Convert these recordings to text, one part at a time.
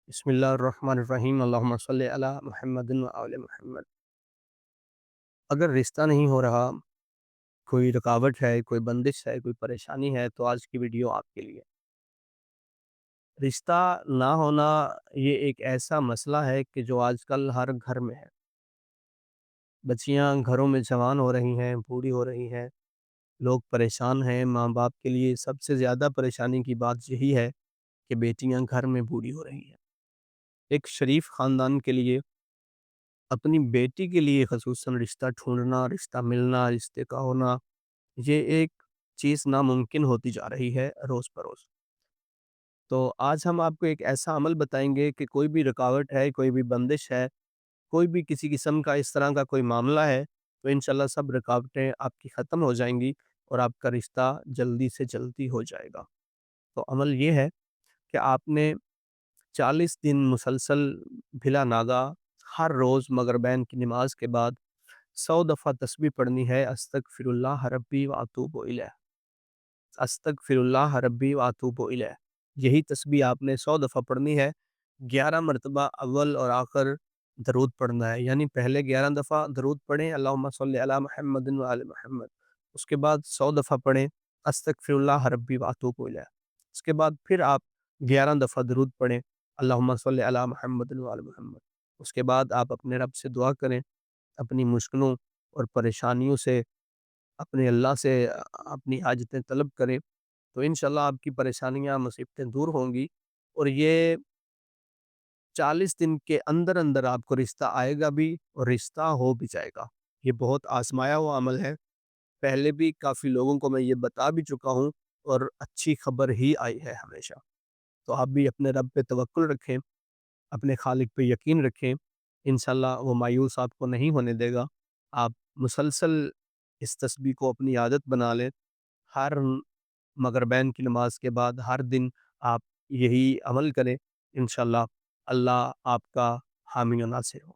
بسم اللہ الرحمن الرحیم اللہم صلی علی محمد و آل محمد۔ اگر رشتہ نہیں ہو رہا، کوئی رکاوٹ ہے، کوئی بندش ہے، کوئی پریشانی ہے، تو آج کی ویڈیو آپ کے لیے۔ رشتہ نہ ہونا یہ ایک ایسا مسئلہ ہے کہ جو آج کل ہر گھر میں ہے۔ بچیاں گھروں میں جوان ہو رہی ہیں، بوڑھی ہو رہی ہیں، لوگ پریشان ہیں۔ ماں باپ کے لیے سب سے زیادہ پریشانی کی بات یہی ہے کہ بیٹیاں گھر میں بوڑھی ہو رہی ہیں۔ ایک شریف خاندان کے لیے اپنی بیٹی کے لیے خصوصاً رشتہ ڈھونڈنا، رشتہ ملنا، رشتے کا ہونا، یہ ایک چیز ناممکن ہوتی جا رہی ہے روز بروز۔ تو آج ہم آپ کو ایک ایسا عمل بتائیں گے کہ کوئی بھی رکاوٹ ہے، کوئی بھی بندش ہے، کوئی بھی کسی قسم کا اس طرح کا کوئی معاملہ ہے، تو انشاءاللہ سب رکاوٹیں آپ کی ختم ہو جائیں گی اور آپ کا رشتہ جلدی سے جلدی ہو جائے گا۔ تو عمل یہ ہے کہ آپ نے 40 دن مسلسل بلا ناگا ہر روز مغربین کی نماز کے بعد 100 دفعہ تسبیح پڑھنی ہے، استغفر اللہ ربی واتوب الیہ، استغفر اللہ ربی واتوب الیہ۔ یہی تسبیح آپ نے 100 دفعہ پڑھنی ہے۔ 11 مرتبہ اول اور آخر درود پڑھنا ہے، یعنی پہلے 11 دفعہ درود پڑھیں اللہم صلی علی محمد و آل محمد، اس کے بعد 100 دفعہ پڑھیں استغفر اللہ ربی واتوب الیہ، اس کے بعد پھر آپ 11 دفعہ درود پڑھیں اللہم صلی علی محمد و آل محمد۔ اس کے بعد آپ اپنے رب سے دعا کریں، اپنی مشکلوں اور پریشانیوں سے اپنے اللہ سے اپنی حاجتیں طلب کریں، تو انشاءاللہ آپ کی پریشانیاں مصیبتیں دور ہوں گی، اور یہ 40 دن کے اندر اندر آپ کو رشتہ آئے گا بھی اور رشتہ ہو بھی جائے گا۔ یہ بہت آزمایا ہوا عمل ہے، پہلے بھی کافی لوگوں کو میں یہ بتا بھی چکا ہوں اور اچھی خبر ہی آئی ہے ہمیشہ۔ تو آپ بھی اپنے رب پہ توکل رکھیں، اپنے خالق پہ یقین رکھیں، انشاءاللہ وہ مایوس آپ کو نہیں ہونے دے گا۔ آپ مسلسل اس تسبیح کو اپنی عادت بنا لیں، ہر مغربین کی نماز کے بعد ہر دن آپ یہی عمل کریں، انشاءاللہ اللہ آپ کا حامی و ناصر ہو۔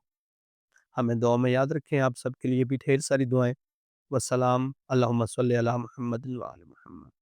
ہمیں دعا میں یاد رکھیں، آپ سب کے لیے بھی ڈھیر ساری دعائیں۔ والسلام، اللہم صلی علی محمد و آل محمد۔